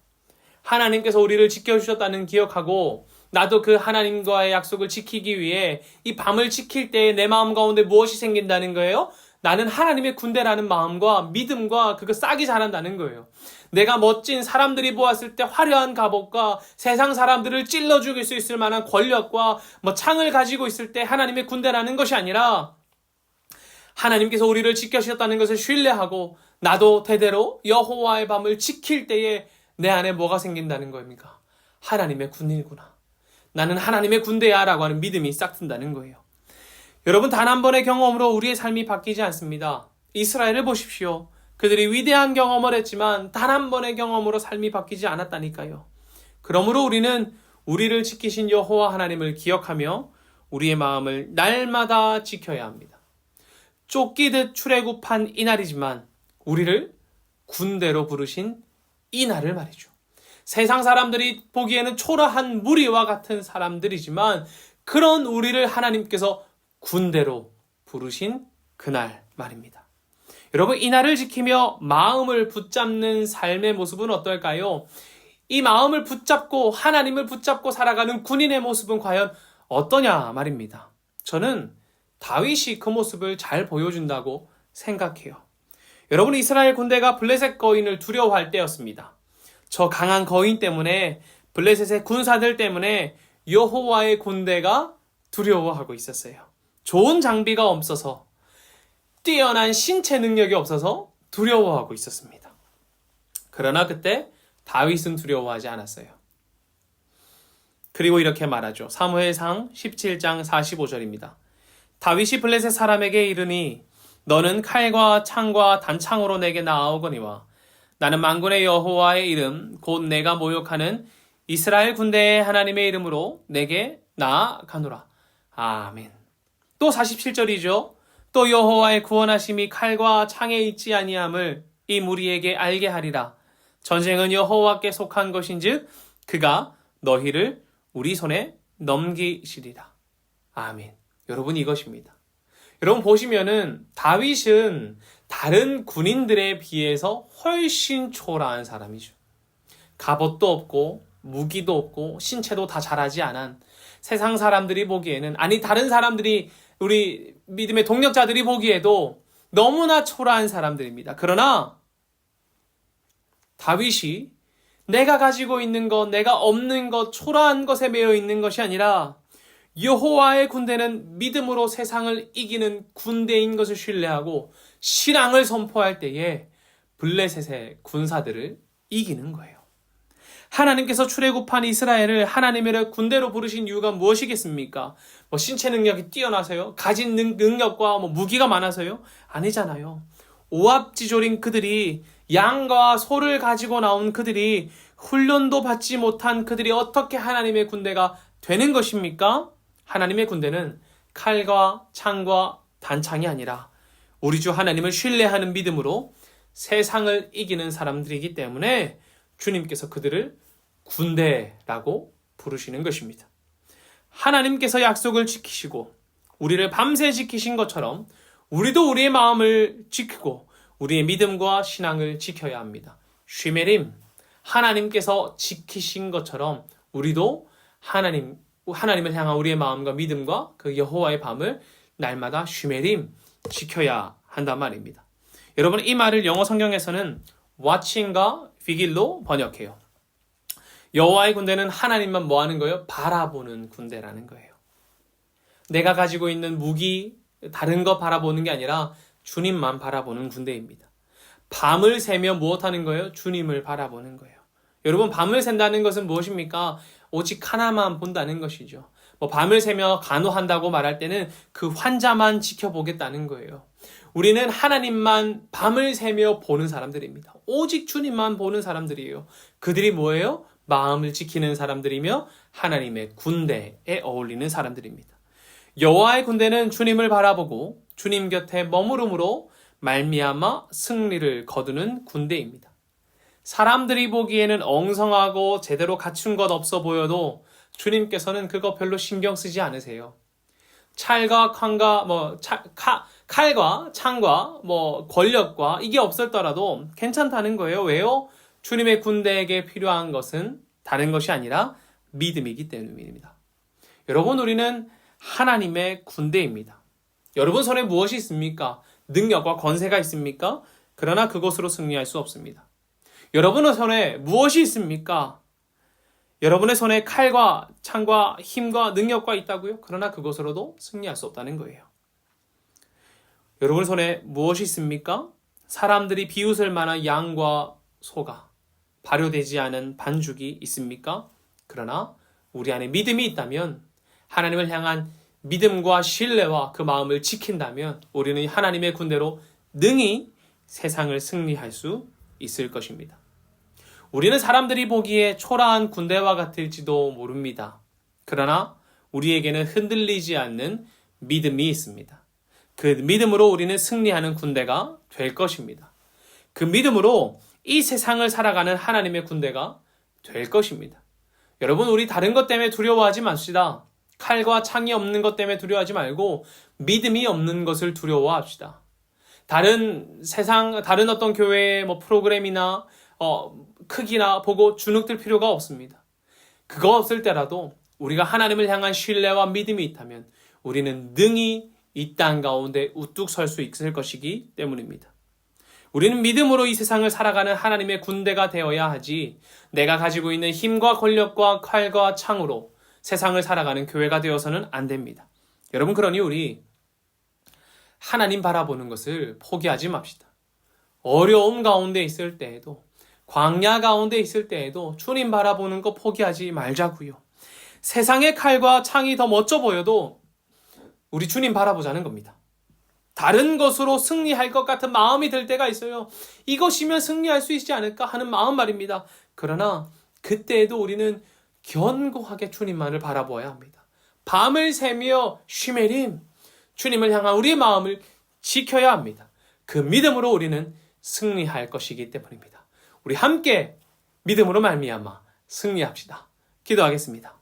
A: 하나님께서 우리를 지켜주셨다는 기억하고 나도 그 하나님과의 약속을 지키기 위해 이 밤을 지킬 때에 내 마음 가운데 무엇이 생긴다는 거예요? 나는 하나님의 군대라는 마음과 믿음과 그거 싹이 자란다는 거예요. 내가 멋진 사람들이 보았을 때 화려한 갑옷과 세상 사람들을 찔러 죽일 수 있을 만한 권력과 창을 가지고 있을 때 하나님의 군대라는 것이 아니라 하나님께서 우리를 지켜주셨다는 것을 신뢰하고 나도 대대로 여호와의 밤을 지킬 때에 내 안에 뭐가 생긴다는 겁니까? 하나님의 군대구나. 나는 하나님의 군대야 라고 하는 믿음이 싹 튼다는 거예요. 여러분, 단 한 번의 경험으로 우리의 삶이 바뀌지 않습니다. 이스라엘을 보십시오. 그들이 위대한 경험을 했지만 단 한 번의 경험으로 삶이 바뀌지 않았다니까요. 그러므로 우리는 우리를 지키신 여호와 하나님을 기억하며 우리의 마음을 날마다 지켜야 합니다. 쫓기듯 출애굽한 이날이지만 우리를 군대로 부르신 이날을 말이죠. 세상 사람들이 보기에는 초라한 무리와 같은 사람들이지만 그런 우리를 하나님께서 군대로 부르신 그날 말입니다. 여러분, 이날을 지키며 마음을 붙잡는 삶의 모습은 어떨까요? 이 마음을 붙잡고 하나님을 붙잡고 살아가는 군인의 모습은 과연 어떠냐 말입니다. 저는 다윗이 그 모습을 잘 보여준다고 생각해요. 여러분, 이스라엘 군대가 블레셋 거인을 두려워할 때였습니다. 저 강한 거인 때문에, 블레셋의 군사들 때문에 여호와의 군대가 두려워하고 있었어요. 좋은 장비가 없어서, 뛰어난 신체 능력이 없어서 두려워하고 있었습니다. 그러나 그때 다윗은 두려워하지 않았어요. 그리고 이렇게 말하죠. 사무엘상 17장 45절입니다. 다윗이 블레셋 사람에게 이르니 너는 칼과 창과 단창으로 내게 나아오거니와 나는 만군의 여호와의 이름 곧 내가 모욕하는 이스라엘 군대의 하나님의 이름으로 내게 나아가노라. 아멘. 또 47절이죠. 또 여호와의 구원하심이 칼과 창에 있지 아니함을 이 무리에게 알게 하리라. 전쟁은 여호와께 속한 것인즉 그가 너희를 우리 손에 넘기시리라. 아멘. 여러분, 이것입니다. 여러분 보시면은 다윗은 다른 군인들에 비해서 훨씬 초라한 사람이죠. 갑옷도 없고 무기도 없고 신체도 다 자라지 않은, 세상 사람들이 보기에는, 아니 다른 사람들이, 우리 믿음의 동력자들이 보기에도 너무나 초라한 사람들입니다. 그러나 다윗이 내가 가지고 있는 것, 내가 없는 것, 초라한 것에 매여 있는 것이 아니라 여호와의 군대는 믿음으로 세상을 이기는 군대인 것을 신뢰하고 신앙을 선포할 때에 블레셋의 군사들을 이기는 거예요. 하나님께서 출애굽한 이스라엘을 하나님의 군대로 부르신 이유가 무엇이겠습니까? 신체 능력이 뛰어나서요? 가진 능력과 무기가 많아서요? 아니잖아요. 오합지졸인 그들이, 양과 소를 가지고 나온 그들이, 훈련도 받지 못한 그들이 어떻게 하나님의 군대가 되는 것입니까? 하나님의 군대는 칼과 창과 단창이 아니라 우리 주 하나님을 신뢰하는 믿음으로 세상을 이기는 사람들이기 때문에 주님께서 그들을 군대라고 부르시는 것입니다. 하나님께서 약속을 지키시고 우리를 밤새 지키신 것처럼 우리도 우리의 마음을 지키고 우리의 믿음과 신앙을 지켜야 합니다. 쉬메림, 하나님께서 지키신 것처럼 우리도 하나님을 향한 우리의 마음과 믿음과 그 여호와의 밤을 날마다 쉬메림 지켜야 한단 말입니다. 여러분, 이 말을 영어 성경에서는 watching과 vigil로 번역해요. 여호와의 군대는 하나님만 뭐 하는 거예요? 바라보는 군대라는 거예요. 내가 가지고 있는 무기, 다른 거 바라보는 게 아니라 주님만 바라보는 군대입니다. 밤을 새며 무엇하는 거예요? 주님을 바라보는 거예요. 여러분, 밤을 샌다는 것은 무엇입니까? 오직 하나만 본다는 것이죠. 밤을 새며 간호한다고 말할 때는 그 환자만 지켜보겠다는 거예요. 우리는 하나님만 밤을 새며 보는 사람들입니다. 오직 주님만 보는 사람들이에요. 그들이 뭐예요? 마음을 지키는 사람들이며 하나님의 군대에 어울리는 사람들입니다. 여호와의 군대는 주님을 바라보고 주님 곁에 머무름으로 말미암아 승리를 거두는 군대입니다. 사람들이 보기에는 엉성하고 제대로 갖춘 것 없어 보여도 주님께서는 그거 별로 신경 쓰지 않으세요. 칼과 창과 권력과 이게 없었더라도 괜찮다는 거예요. 왜요? 주님의 군대에게 필요한 것은 다른 것이 아니라 믿음이기 때문입니다. 여러분, 우리는 하나님의 군대입니다. 여러분 손에 무엇이 있습니까? 능력과 권세가 있습니까? 그러나 그것으로 승리할 수 없습니다. 여러분의 손에 무엇이 있습니까? 여러분의 손에 칼과 창과 힘과 능력과 있다고요? 그러나 그것으로도 승리할 수 없다는 거예요. 여러분 손에 무엇이 있습니까? 사람들이 비웃을 만한 양과 소가, 발효되지 않은 반죽이 있습니까? 그러나 우리 안에 믿음이 있다면, 하나님을 향한 믿음과 신뢰와 그 마음을 지킨다면 우리는 하나님의 군대로 능히 세상을 승리할 수 있을 것입니다. 우리는 사람들이 보기에 초라한 군대와 같을지도 모릅니다. 그러나 우리에게는 흔들리지 않는 믿음이 있습니다. 그 믿음으로 우리는 승리하는 군대가 될 것입니다. 그 믿음으로 이 세상을 살아가는 하나님의 군대가 될 것입니다. 여러분, 우리 다른 것 때문에 두려워하지 맙시다. 칼과 창이 없는 것 때문에 두려워하지 말고 믿음이 없는 것을 두려워합시다. 다른 어떤 교회의 프로그램이나 크기나 보고 주눅들 필요가 없습니다. 그거 없을 때라도 우리가 하나님을 향한 신뢰와 믿음이 있다면 우리는 능히 이 땅 가운데 우뚝 설 수 있을 것이기 때문입니다. 우리는 믿음으로 이 세상을 살아가는 하나님의 군대가 되어야 하지, 내가 가지고 있는 힘과 권력과 칼과 창으로 세상을 살아가는 교회가 되어서는 안 됩니다. 여러분, 그러니 우리 하나님 바라보는 것을 포기하지 맙시다. 어려움 가운데 있을 때에도, 광야 가운데 있을 때에도 주님 바라보는 거 포기하지 말자고요. 세상의 칼과 창이 더 멋져 보여도 우리 주님 바라보자는 겁니다. 다른 것으로 승리할 것 같은 마음이 들 때가 있어요. 이것이면 승리할 수 있지 않을까 하는 마음 말입니다. 그러나 그때에도 우리는 견고하게 주님만을 바라보아야 합니다. 밤을 새며 쉬매림, 주님을 향한 우리의 마음을 지켜야 합니다. 그 믿음으로 우리는 승리할 것이기 때문입니다. 우리 함께 믿음으로 말미암아 승리합시다. 기도하겠습니다.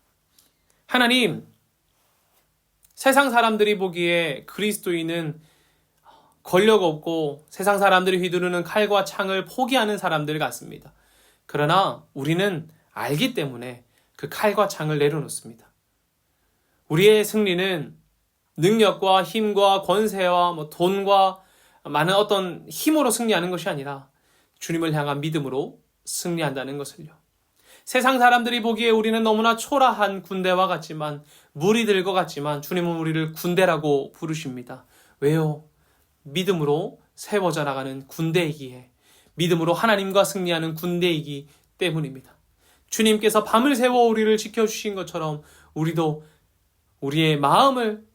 A: 하나님, 세상 사람들이 보기에 그리스도인은 권력 없고 세상 사람들이 휘두르는 칼과 창을 포기하는 사람들 같습니다. 그러나 우리는 알기 때문에 그 칼과 창을 내려놓습니다. 우리의 승리는 능력과 힘과 권세와 돈과 많은 어떤 힘으로 승리하는 것이 아니라 주님을 향한 믿음으로 승리한다는 것을요. 세상 사람들이 보기에 우리는 너무나 초라한 군대와 같지만, 무리들 것 같지만 주님은 우리를 군대라고 부르십니다. 왜요? 믿음으로 세워져 나가는 군대이기에, 믿음으로 하나님과 승리하는 군대이기 때문입니다. 주님께서 밤을 새워 우리를 지켜주신 것처럼 우리도 우리의 마음을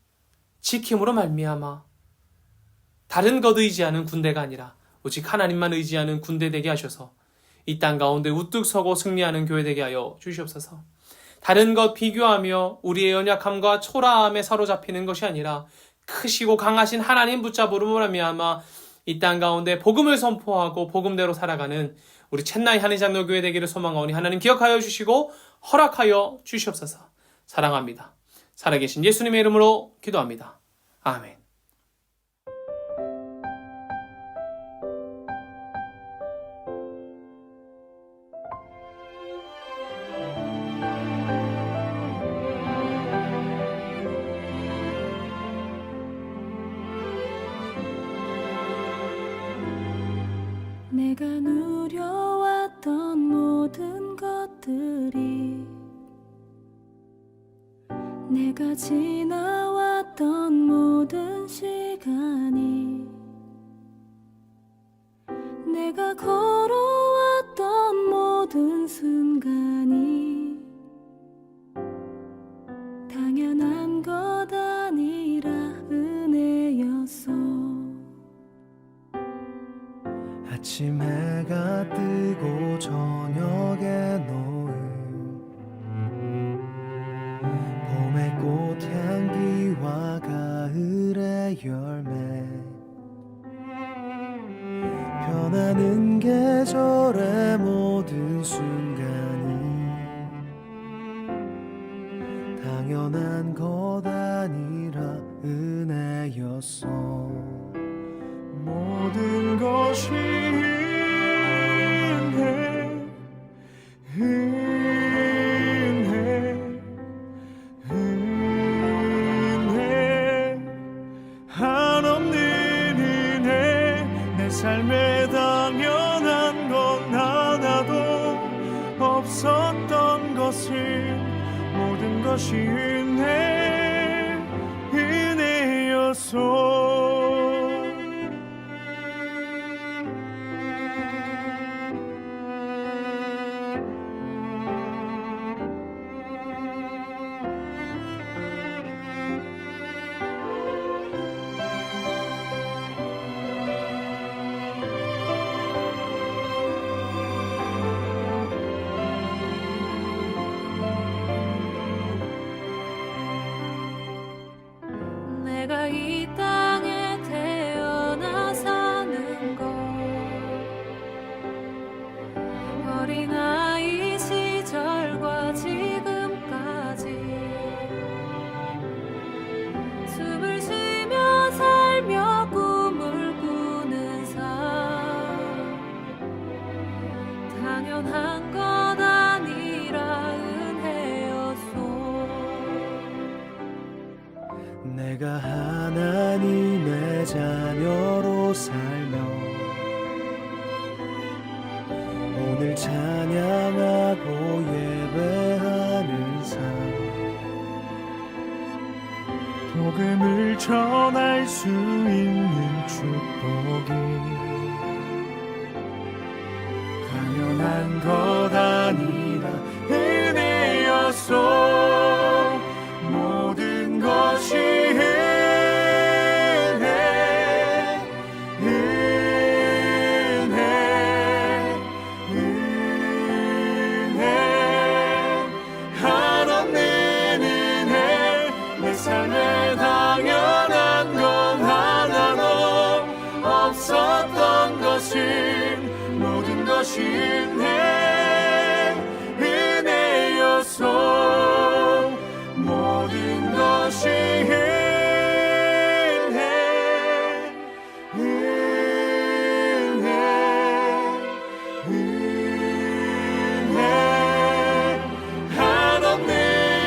A: 지킴으로 말미암아 다른 것 의지하는 군대가 아니라 오직 하나님만 의지하는 군대 되게 하셔서 이 땅 가운데 우뚝 서고 승리하는 교회 되게 하여 주시옵소서. 다른 것 비교하며 우리의 연약함과 초라함에 사로잡히는 것이 아니라 크시고 강하신 하나님 붙잡으로 말미암아 이 땅 가운데 복음을 선포하고 복음대로 살아가는 우리 챗나이 한인장로교회 되기를 소망하오니 하나님 기억하여 주시고 허락하여 주시옵소서. 사랑합니다. 살아계신 예수님의 이름으로 기도합니다. 아멘.
C: 내가 누려왔던 모든 것들이, 내가 지나왔던 모든 시간이, 내가 걸어왔던 모든 순간이 당연한 것 아니라 은혜였어.
D: 아침 해가 뜨고 저녁에 노을, 봄의 꽃향기와 가을의 열매, 변하는 계절의 모든 순간이 당연한 것 아니라 은혜였어. 모든 것이 은혜, 한없는 은혜. 내 삶에 당연한 건 하나도 없었던 것을, 모든 것이 은혜였어.
C: 내가 이 땅에 태어나 사는 것 어린아이 시절과 지금까지 숨을 쉬며 살며 꿈을 꾸는 삶 당연한 것 아니라 은혜였소.
D: 내가 하나님의 자녀로 살며 오늘 찬양하고 예배하는 삶 복음을 전할 수 있는 축복이 당연한 것 아니라 은혜였소. 모든 것이 은혜 한없는 은혜 내 삶에 당연한 건 하나도 없었던 것은 모든 것이 은혜였소. 모든 것이 은혜 한없는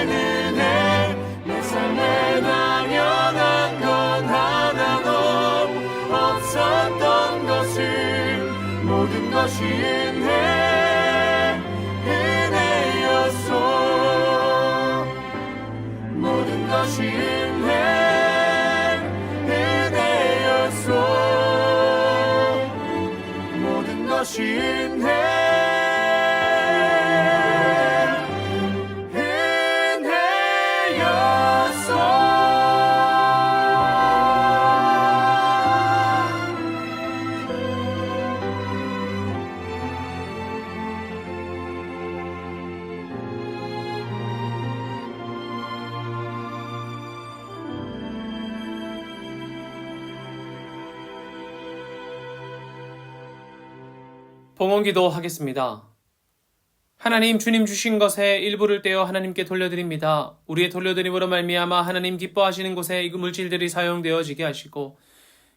D: 은혜 내 삶에 당연한 건 하나도 없었던 것은 모든 것이 은혜였소. 모든 것이 은혜였소. 모든 것이
A: 봉헌기도 하겠습니다. 하나님, 주님 주신 것의 일부를 떼어 하나님께 돌려드립니다. 우리의 돌려드림으로 말미암아 하나님 기뻐하시는 곳에 이 물질들이 사용되어지게 하시고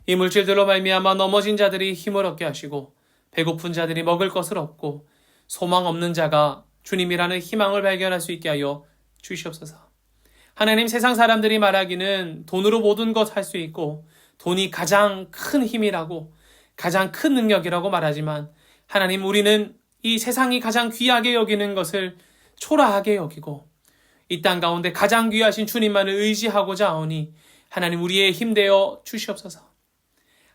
A: 이 물질들로 말미암아 넘어진 자들이 힘을 얻게 하시고 배고픈 자들이 먹을 것을 얻고 소망 없는 자가 주님이라는 희망을 발견할 수 있게 하여 주시옵소서. 하나님, 세상 사람들이 말하기는 돈으로 모든 것 할 수 있고 돈이 가장 큰 힘이라고 가장 큰 능력이라고 말하지만 하나님, 우리는 이 세상이 가장 귀하게 여기는 것을 초라하게 여기고 이 땅 가운데 가장 귀하신 주님만을 의지하고자 하오니 하나님, 우리의 힘되어 주시옵소서.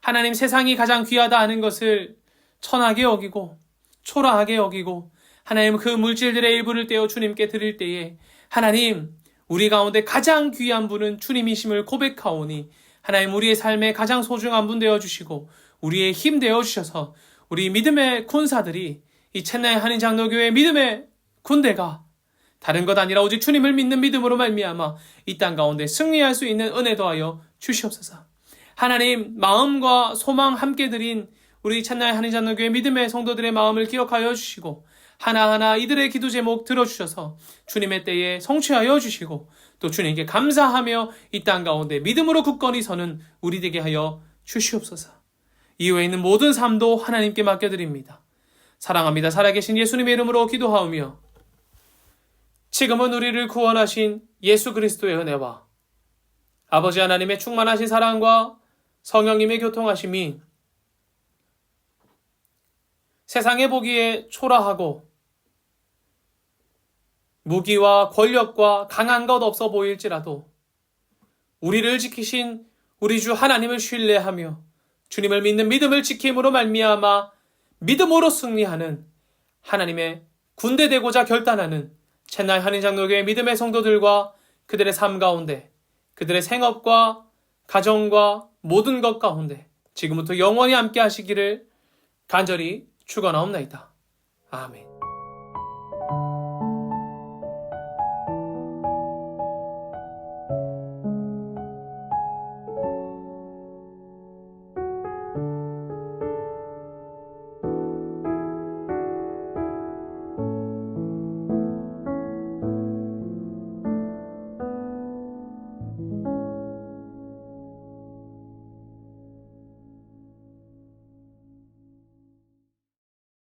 A: 하나님, 세상이 가장 귀하다 하는 것을 천하게 여기고 초라하게 여기고 하나님, 그 물질들의 일부를 떼어 주님께 드릴 때에 하나님, 우리 가운데 가장 귀한 분은 주님이심을 고백하오니 하나님, 우리의 삶에 가장 소중한 분 되어주시고 우리의 힘 되어주셔서 우리 믿음의 군사들이 이 첸나이 한인장로교회 믿음의 군대가 다른 것 아니라 오직 주님을 믿는 믿음으로 말미암아 이 땅 가운데 승리할 수 있는 은혜 더하여 주시옵소서. 하나님, 마음과 소망 함께 드린 우리 첸나이 한인장로교회 믿음의 성도들의 마음을 기억하여 주시고 하나하나 이들의 기도 제목 들어주셔서 주님의 때에 성취하여 주시고 또 주님께 감사하며 이 땅 가운데 믿음으로 굳건히 서는 우리 되게 하여 주시옵소서. 이후에 있는 모든 삶도 하나님께 맡겨드립니다. 사랑합니다. 살아계신 예수님의 이름으로 기도하오며 지금은 우리를 구원하신 예수 그리스도의 은혜와 아버지 하나님의 충만하신 사랑과 성령님의 교통하심이 세상에 보기에 초라하고 무기와 권력과 강한 것 없어 보일지라도 우리를 지키신 우리 주 하나님을 신뢰하며 주님을 믿는 믿음을 지킴으로 말미암아 믿음으로 승리하는 하나님의 군대 되고자 결단하는 첸나이 한인장로교회 믿음의 성도들과 그들의 삶 가운데 그들의 생업과 가정과 모든 것 가운데 지금부터 영원히 함께 하시기를 간절히 축원하옵나이다. 아멘.